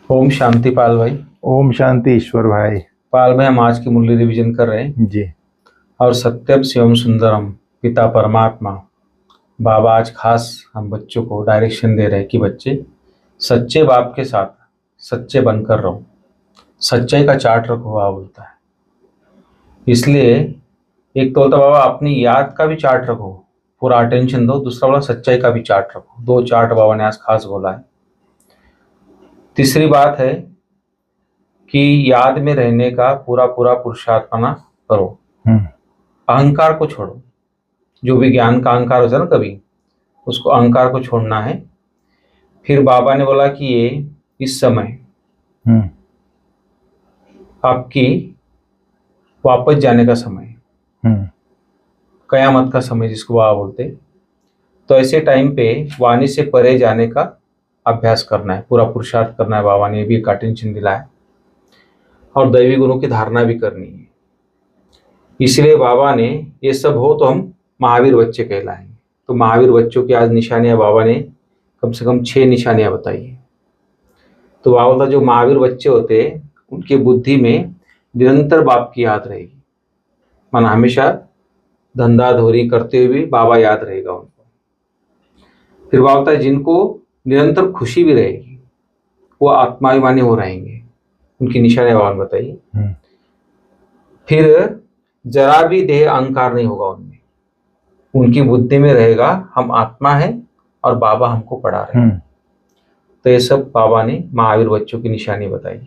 ओम शांति पाल भाई। ओम शांति ईश्वर भाई। पाल भाई, हम आज की मुरली रिवीजन कर रहे हैं। जी। और सत्यम शिवम सुंदरम पिता परमात्मा बाबा आज खास हम बच्चों को डायरेक्शन दे रहे हैं कि बच्चे सच्चे बाप के साथ सच्चे बनकर रहो। सच्चाई का चार्ट रखो, बाबा बोलता है। इसलिए एक तो बोलता बाबा अपनी याद का भी चार्ट रखो, पूरा अटेंशन दो। दूसरा बोला सच्चाई का भी चार्ट रखो। दो चार्ट बाबा ने आज खास बोला है। तीसरी बात है कि याद में रहने का पूरा पूरा पुरुषार्थना करो। अहंकार को छोड़ो। जो भी ज्ञान का अहंकार होता है ना, कभी उसको अहंकार को छोड़ना है। फिर बाबा ने बोला कि ये इस समय आपकी वापस जाने का समय, कयामत का समय जिसको बाबा बोलते। तो ऐसे टाइम पे वाणी से परे जाने का अभ्यास करना है, पूरा पुरुषार्थ करना है। बाबा ने भी एक अटेंशन दिलाया और दैवी गुणों की धारणा भी करनी है। इसलिए बाबा ने ये सब हो तो हम महावीर बच्चे कहलाएंगे। तो महावीर बच्चों की आज निशानियां बाबा ने कम से कम 6 निशानियां बताई है। तो बाबा बोलता जो महावीर बच्चे होते हैं उनकी बुद्धि में निरंतर बाप की याद रहेगी। माना हमेशा धंधा धोरी करते हुए भी बाबा याद रहेगा उनको। फिर बाबा बोलता है जिनको निरंतर खुशी भी रहेगी वो आत्माभिमानी हो रहेंगे। उनकी निशानियां बाबा ने बताई। फिर जरा भी देह अहंकार नहीं होगा उनमें। उनकी बुद्धि में रहेगा हम आत्मा है और बाबा हमको पढ़ा रहे हैं। तो ये सब बाबा ने महावीर बच्चों की निशानी बताई।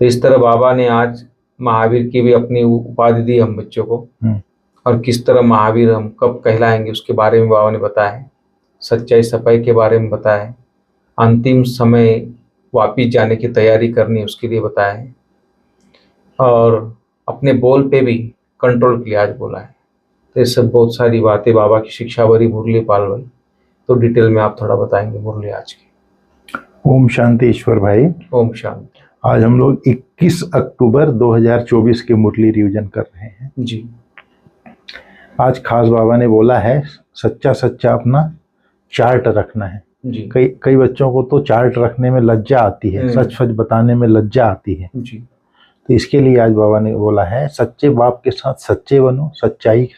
तो इस तरह बाबा ने आज महावीर की भी अपनी उपाधि दी हम बच्चों को। और किस तरह महावीर हम कब कहलाएंगे उसके बारे में बाबा ने बताया है। सच्चाई सफाई के बारे में बताया है। अंतिम समय वापिस जाने की तैयारी करनी उसके लिए बताया है। और अपने बोल पे भी कंट्रोल के लिए आज बोला है। तो ये सब बहुत सारी बातें बाबा की शिक्षा भरी मुरली पाल भाई। तो डिटेल में आप थोड़ा बताएंगे मुरली आज की। ओम शांति ईश्वर भाई। ओम शांति। आज हम लोग 21 अक्टूबर 2024 की मुरली रिवीजन कर रहे हैं जी। आज खास बाबा ने बोला है सच्चा सच्चा अपना चार्ट रखना है जी। कई बच्चों को तो चार्ट रखने में लज्जा आती है, सच सच बताने में लज्जा आती है जी। तो इसके लिए आज बाबा ने बोला है सच्चे बाप के साथ सच्चे बनो, सच्चाई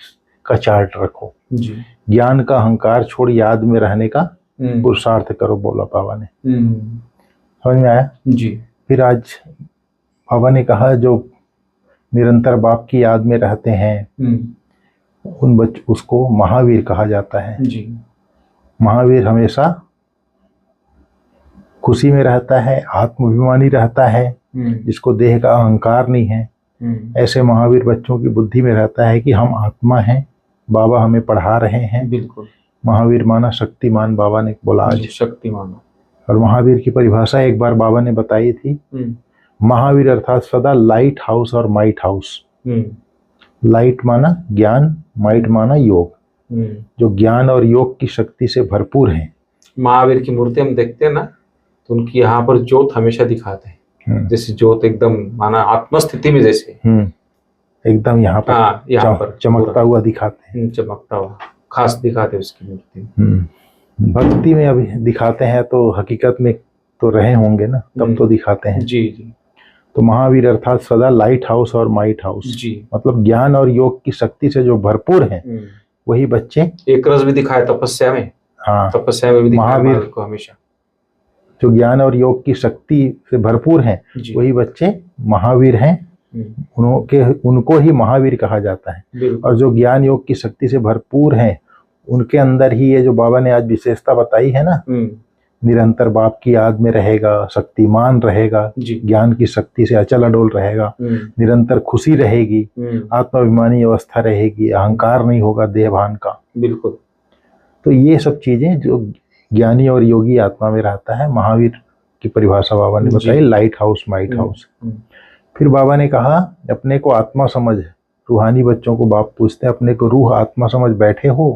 का चार्ट रखो जी। ज्ञान का अहंकार छोड़ याद में रहने का पुरुषार्थ करो, बोला बाबा ने। समझ में आया जी। फिर आज बाबा ने कहा जो निरंतर बाप की याद में रहते हैं उन उसको महावीर कहा जाता है जी। महावीर हमेशा खुशी में रहता है, आत्माभिमानी रहता है, जिसको देह का अहंकार नहीं है। ऐसे महावीर बच्चों की बुद्धि में रहता है कि हम आत्मा हैं, बाबा हमें पढ़ा रहे हैं। बिल्कुल। महावीर माना शक्तिमान, बाबा ने बोला आज शक्तिमान। और महावीर की परिभाषा एक बार बाबा ने बताई थी। महावीर अर्थात सदा लाइट हाउस और माइट हाउस। लाइट माना ज्ञान, माइट माना योग। जो ज्ञान और योग की शक्ति से भरपूर हैं। महावीर की मूर्ति हम देखते हैं ना तो उनकी यहाँ पर ज्योत हमेशा दिखाते हैं। जैसे ज्योत एकदम माना आत्मस्थिति में जैसे एकदम यहाँ पर, हाँ, यहाँ पर चमकता हुआ दिखाते हैं। चमकता हुआ खास दिखाते हैं उसकी मूर्ति। भक्ति में अभी दिखाते हैं तो हकीकत में तो रहे होंगे ना, तब तो दिखाते हैं। जी जी। तो महावीर अर्थात सदा लाइट हाउस और माइट हाउस जी। मतलब ज्ञान और योग की शक्ति से जो भरपूर हैं वही बच्चे। एक रस भी दिखाया तपस्या में। हाँ, तपस्या में भी महावीर को हमेशा जो ज्ञान और योग की शक्ति से भरपूर हैं वही बच्चे महावीर हैं। उनको ही महावीर कहा जाता है। और जो ज्ञान योग की शक्ति से भरपूर हैं उनके अंदर ही ये जो बाबा ने आज विशेषता बताई है ना, निरंतर बाप की याद में रहेगा, शक्तिमान रहेगा, ज्ञान की शक्ति से अचल अडोल रहेगा, निरंतर खुशी रहेगी, आत्माभिमानी अवस्था रहेगी, अहंकार नहीं होगा देहभान का। बिल्कुल। तो ये सब चीजें जो ज्ञानी और योगी आत्मा में रहता है, महावीर की परिभाषा बाबा ने बताई लाइट हाउस माइट हाउस। फिर बाबा ने कहा अपने को आत्मा समझ, रूहानी बच्चों को बाप पूछते हैं अपने को रूह आत्मा समझ बैठे हो,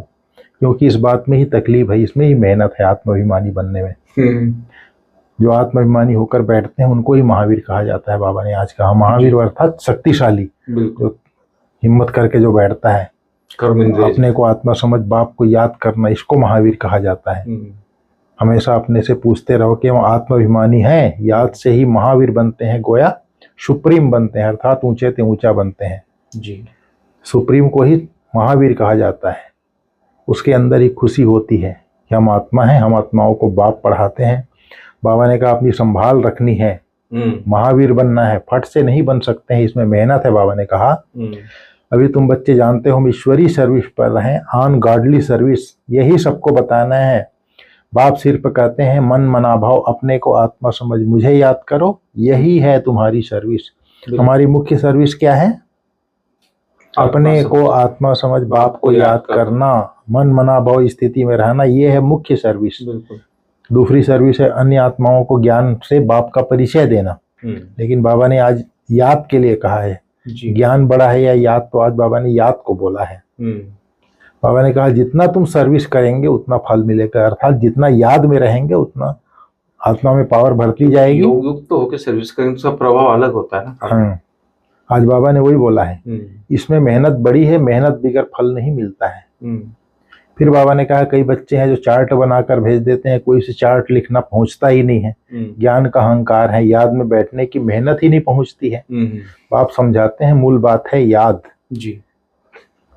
क्योंकि इस बात में ही तकलीफ है, इसमें ही मेहनत है आत्माभिमानी बनने में। जो आत्माभिमानी होकर बैठते हैं उनको ही महावीर कहा जाता है। बाबा ने आज कहा महावीर अर्थात शक्तिशाली, जो हिम्मत करके जो बैठता है, अपने को आत्मा समझ बाप को याद करना, इसको महावीर कहा जाता है। हमेशा अपने से पूछते रहो कि हम आत्माभिमानी हैं। याद से ही महावीर बनते हैं, गोया सुप्रीम बनते हैं, अर्थात ऊंचे से ऊंचा बनते हैं। जी। सुप्रीम को ही महावीर कहा जाता है। उसके अंदर ही खुशी होती है कि हम आत्मा हैं। हम आत्माओं को बाप पढ़ाते हैं। बाबा ने कहा अपनी संभाल रखनी है, महावीर बनना है, फट से नहीं बन सकते हैं, इसमें मेहनत है। बाबा ने कहा अभी तुम बच्चे जानते हो हम ईश्वरीय सर्विस पर रहें, ऑन गॉडली सर्विस, यही सबको बताना है। बाप सिर्फ कहते हैं मन मना भाव, अपने को आत्मा समझ मुझे याद करो, यही है तुम्हारी सर्विस। हमारी मुख्य सर्विस क्या है? अपने को आत्मा समझ बाप को याद करना, मन मना भाव स्थिति में रहना, ये है मुख्य सर्विस। दूसरी सर्विस है अन्य आत्माओं को ज्ञान से बाप का परिचय देना। लेकिन बाबा ने आज याद के लिए कहा है। ज्ञान बड़ा है या याद, तो आज बाबा ने याद को बोला है। बाबा ने कहा जितना तुम सर्विस करेंगे उतना फल मिलेगा, अर्थात जितना याद में रहेंगे उतना आत्मा में पावर बढ़ती जाएगी। युक्त तो होकर सर्विस करेंगे तो उसका प्रभाव अलग होता है ना। हाँ, आज बाबा ने वही बोला है। इसमें मेहनत बड़ी है, मेहनत बगैर फल नहीं मिलता है। फिर बाबा ने कहा कई बच्चे हैं जो चार्ट बनाकर भेज देते हैं, कोई से चार्ट लिखना पहुंचता ही नहीं है। ज्ञान का अहंकार है, याद में बैठने की मेहनत ही नहीं पहुंचती है। बाप समझाते हैं मूल बात है याद। जी।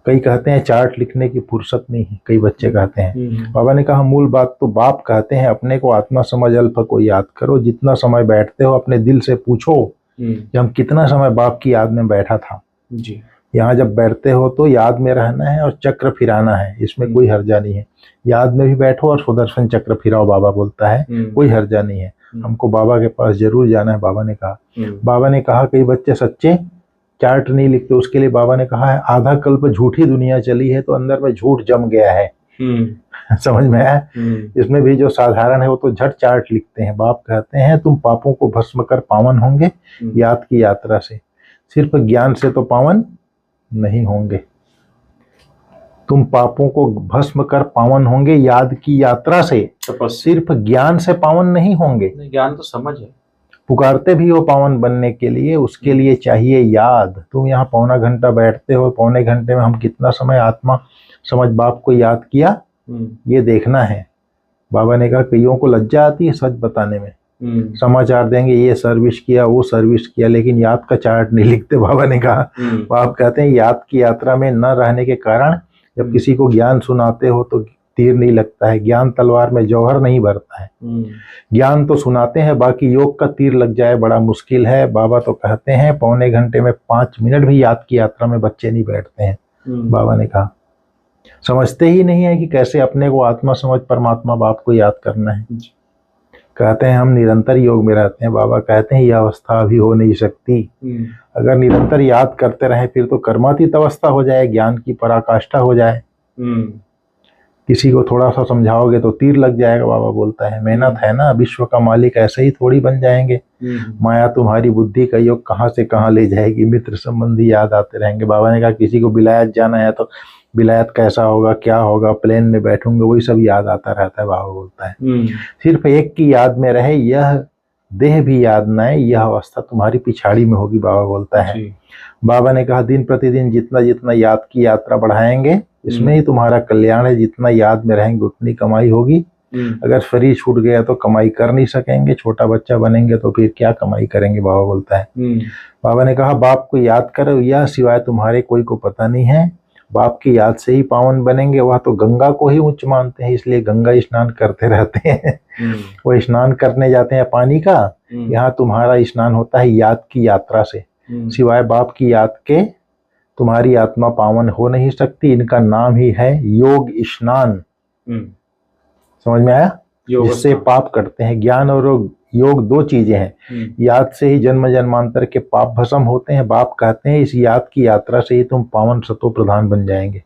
कई कहते हैं चार्ट लिखने की फुर्सत नहीं है, कई बच्चे कहते हैं। बाबा ने कहा मूल बात तो बाप कहते हैं अपने को आत्मा समझ अल्प को याद करो। जितना समय बैठते हो अपने दिल से पूछो कि हम कितना समय बाप की याद में बैठा था। जी। यहाँ जब बैठते हो तो याद में रहना है और चक्र फिराना है, इसमें कोई हर्जा नहीं है। याद में भी बैठो और सुदर्शन चक्र फिराओ, बाबा बोलता है, कोई हर्जा नहीं है। हमको बाबा के पास जरूर जाना है, बाबा ने कहा। बाबा ने कहा कई बच्चे सच्चे चार्ट नहीं लिखते, उसके लिए बाबा ने कहा है आधा कल्प झूठी दुनिया चली है तो अंदर में झूठ जम गया है। समझ में आया? इसमें भी जो साधारण है वो तो झट चार्ट लिखते हैं। बाप कहते हैं तुम पापों को भस्म कर पावन होंगे याद की यात्रा से, सिर्फ ज्ञान से तो पावन नहीं होंगे। तुम पापों को भस्म कर पावन होंगे याद की यात्रा से, सिर्फ ज्ञान से पावन नहीं होंगे। ज्ञान तो समझ है, पुकारते भी हो पावन बनने के लिए, उसके लिए चाहिए याद। तुम यहाँ पौना घंटा बैठते हो, पौने घंटे में हम कितना समय आत्मा समझ बाप को याद किया, ये देखना है। बाबा ने कहा कईयों को लज्जा आती है सच बताने में, समाचार देंगे ये सर्विस किया वो सर्विस किया, लेकिन याद का चार्ट नहीं लिखते। बाबा ने कहा, बाप कहते हैं याद की यात्रा में न रहने के कारण जब किसी को ज्ञान सुनाते हो तो तीर नहीं लगता है, ज्ञान तलवार में जौहर नहीं भरता है। ज्ञान तो सुनाते हैं, बाकी योग का तीर लग जाए बड़ा मुश्किल है। बाबा तो कहते हैं पौने घंटे में 5 मिनट भी याद की यात्रा में बच्चे नहीं बैठते हैं। बाबा ने कहा समझते ही नहीं है कि कैसे अपने को आत्मा समझ परमात्मा बाप को याद करना है। कहते हैं हम निरंतर योग में रहते हैं। बाबा कहते हैं यह अवस्था अभी हो नहीं सकती। अगर निरंतर याद करते रहे फिर तो कर्मातीत अवस्था हो जाए, ज्ञान की पराकाष्ठा हो जाए। किसी को थोड़ा सा समझाओगे तो तीर लग जाएगा। बाबा बोलता है मेहनत है ना, विश्व का मालिक ऐसे ही थोड़ी बन जाएंगे। माया तुम्हारी बुद्धि का योग कहाँ से कहाँ ले जाएगी, मित्र संबंधी याद आते रहेंगे। बाबा ने कहा किसी को विलायत जाना है तो विलायत कैसा होगा, क्या होगा, प्लेन में बैठूंगा, वही सब याद आता रहता है। बाबा बोलता है सिर्फ एक की याद में रहे, यह देह भी याद न आए, यह अवस्था तुम्हारी पिछाड़ी में होगी। बाबा बोलता है। बाबा ने कहा दिन प्रतिदिन जितना जितना याद की यात्रा बढ़ाएंगे इसमें ही तुम्हारा कल्याण है। जितना याद में रहेंगे उतनी कमाई होगी। अगर शरीर छूट गया तो कमाई कर नहीं सकेंगे, छोटा बच्चा बनेंगे तो फिर क्या कमाई करेंगे। बाबा बोलता है। बाबा ने कहा बाप को याद करो, यह सिवाय तुम्हारे कोई को पता नहीं है। बाप की याद से ही पावन बनेंगे। वह तो गंगा को ही उच्च मानते हैं, इसलिए गंगा स्नान करते रहते हैं। वो स्नान करने जाते हैं पानी का, यहाँ तुम्हारा स्नान होता है याद की यात्रा से। सिवाय बाप की याद के तुम्हारी आत्मा पावन हो नहीं सकती। इनका नाम ही है योग स्नान। समझ में आया? जिससे पाप करते हैं। ज्ञान और योग दो चीजें हैं। याद से ही जन्म जन्मांतर के पाप भस्म होते हैं। बाप कहते हैं इस याद की यात्रा से ही तुम पावन सतो प्रधान बन जाएंगे।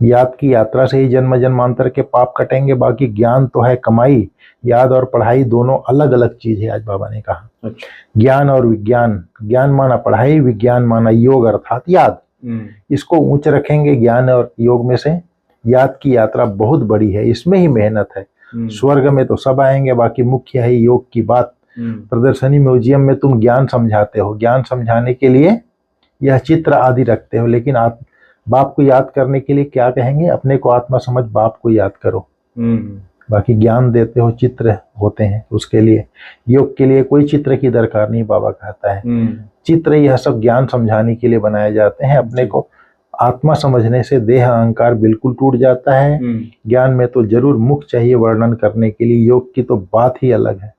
याद की यात्रा से ही जन्म जन्मांतर के पाप कटेंगे। बाकी ज्ञान तो है कमाई, याद और पढ़ाई दोनों अलग अलग चीज है। आज बाबा ने कहा ज्ञान और विज्ञान, ज्ञान माना पढ़ाई, विज्ञान माना योग अर्थात याद। इसको ऊंच रखेंगे ज्ञान और योग में से। याद की यात्रा बहुत बड़ी है, इसमें ही मेहनत है। स्वर्ग में तो सब आएंगे, बाकी मुख्य है योग की बात। प्रदर्शनी म्यूजियम में तुम ज्ञान समझाते हो, ज्ञान समझाने के लिए यह चित्र आदि रखते हो, लेकिन बाप को याद करने के लिए क्या कहेंगे? अपने को आत्मा समझ बाप को याद करो। बाकी ज्ञान देते हो, चित्र होते हैं उसके लिए। योग के लिए कोई चित्र की दरकार नहीं, बाबा कहता है। चित्र यह सब ज्ञान समझाने के लिए बनाए जाते हैं। अपने को आत्मा समझने से देह अहंकार बिल्कुल टूट जाता है। ज्ञान में तो जरूर मुख चाहिए वर्णन करने के लिए, योग की तो बात ही अलग है।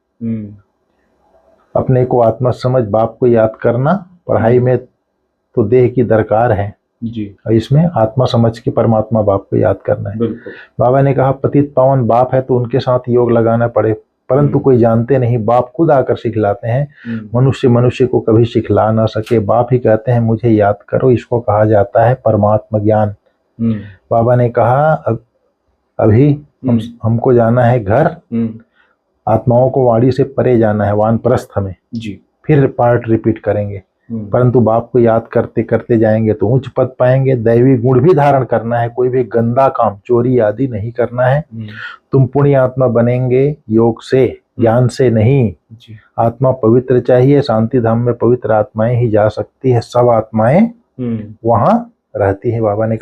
अपने को आत्मा समझ, बाप को याद करना, पढ़ाई में तो देह की दरकार है जी, और इसमें आत्मा समझ के परमात्मा बाप को याद करना है। बिल्कुल। बाबा ने कहा पतित पावन बाप है तो उनके साथ योग लगाना पड़े, परंतु कोई जानते नहीं, बाप खुद आकर सिखलाते हैं। मनुष्य को कभी सिखला ना सके, बाप ही कहते हैं मुझे याद करो। इसको कहा जाता है परमात्मा ज्ञान। बाबा ने कहा अभी हमको जाना है घर, आत्माओं को वाणी से परे जाना है, वानप्रस्थ में जी। फिर पार्ट रिपीट करेंगे। परंतु बाप को याद करते करते जाएंगे तो उच्च पद पाएंगे। दैवी गुण भी धारण करना है, कोई भी गंदा काम, चोरी आदि नहीं करना है। तुम पुण्य आत्मा बनेंगे योग से, ज्ञान से नहीं। आत्मा पवित्र चाहिए, शांति धाम में पवित्र आत्माएं ही जा सकती है, सब आत्माएं वहां रहती है। बाबा ने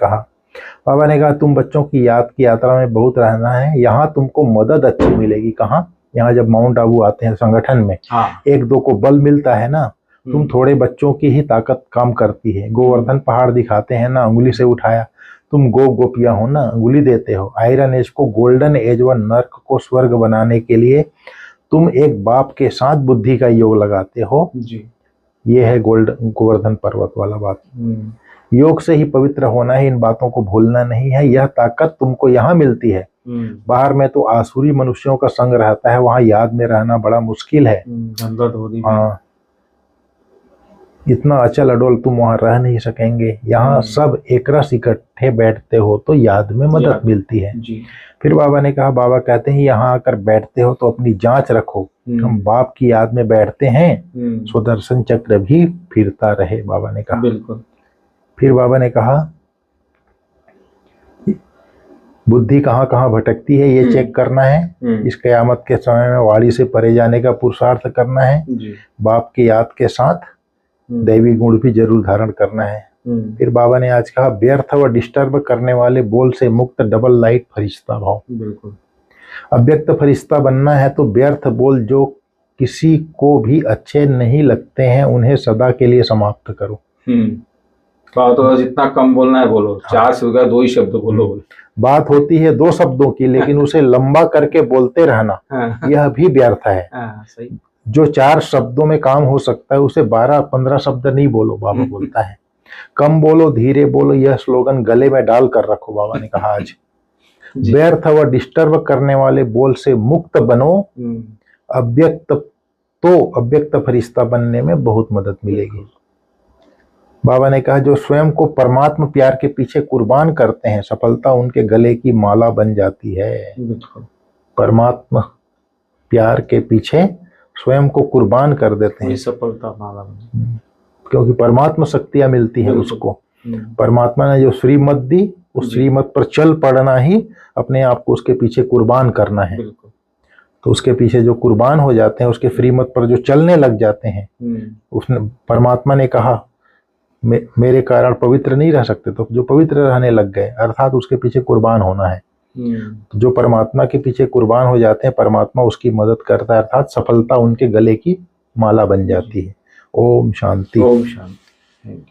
कहा तुम बच्चों की याद की यात्रा में बहुत रहना है, यहाँ तुमको मदद अच्छी मिलेगी। कहाँ? यहाँ जब माउंट आबू आते हैं संगठन में, एक दो को बल मिलता है ना, तुम थोड़े बच्चों की ही ताकत काम करती है। गोवर्धन पहाड़ दिखाते हैं ना, अंगुली से उठाया, तुम गोपियां हो ना, अंगुली देते हो। आयरन एज को गोल्डन एज व नर्क को स्वर्ग बनाने के लिए तुम एक बाप के साथ बुद्धि का योग लगाते हो जी। ये है गोवर्धन पर्वत वाला बात। योग से ही पवित्र होना है, इन बातों को भूलना नहीं है। यह ताकत तुमको यहाँ मिलती है, बाहर में तो आसुरी मनुष्यों का संग रहता है, वहां याद में रहना बड़ा मुश्किल है। हाँ, इतना अचल अडोल तुम वहां रह नहीं सकेंगे। यहाँ सब एक रस इकट्ठे बैठते हो तो याद में मदद मिलती है जी। फिर बाबा ने कहा, बाबा कहते हैं यहाँ आकर बैठते हो तो अपनी जांच रखो, हम बाप की याद में बैठते हैं, सुदर्शन चक्र भी फिरता रहे। बाबा ने कहा बिल्कुल। फिर बाबा ने कहा बुद्धि कहाँ कहाँ भटकती है ये चेक करना है। इस कयामत के समय में वाणी से परे जाने का पुरुषार्थ करना है जी। बाप की याद के साथ दैवी गुण भी जरूर धारण करना है। फिर बाबा ने आज कहा, व्यर्थ व डिस्टर्ब करने वाले बोल से मुक्त डबल लाइट फरिश्ता भाव। बिल्कुल। अव्यक्त फरिश्ता बनना है तो व्यर्थ बोल जो किसी को भी अच्छे नहीं लगते हैं उन्हें सदा के लिए समाप्त करो। तो जितना कम बोलना है बोलो, 4 से होगा 2 ही शब्द बोलो। बात होती है 2 शब्दों की, लेकिन उसे लंबा करके बोलते रहना यह भी व्यर्थ है। सही। जो 4 शब्दों में काम हो सकता है उसे 12-15 शब्द नहीं बोलो, बाबा बोलता है। कम बोलो, धीरे बोलो, यह स्लोगन गले में डाल कर रखो, बाबा ने कहा आज। व्यर्थ व डिस्टर्ब करने वाले बोल से मुक्त बनो, अव्यक्त फरिश्ता बनने में बहुत मदद मिलेगी। बाबा ने कहा, जो स्वयं को परमात्मा प्यार के पीछे कुर्बान करते हैं सफलता उनके गले की माला बन जाती है। परमात्मा प्यार के पीछे स्वयं को कुर्बान कर देते हैं, सफलता माला, क्योंकि परमात्मा शक्तियां मिलती है उसको। परमात्मा ने जो श्रीमत दी उस श्रीमत पर चल पड़ना ही अपने आप को उसके पीछे कुर्बान करना है। तो उसके पीछे जो कुर्बान हो जाते हैं, उसके श्रीमत पर जो चलने लग जाते हैं, उसने परमात्मा ने कहा मेरे कारण पवित्र नहीं रह सकते, तो जो पवित्र रहने लग गए अर्थात उसके पीछे कुर्बान होना है। तो जो परमात्मा के पीछे कुर्बान हो जाते हैं, परमात्मा उसकी मदद करता है, अर्थात सफलता उनके गले की माला बन जाती है। ओम शांति। ओम शांति।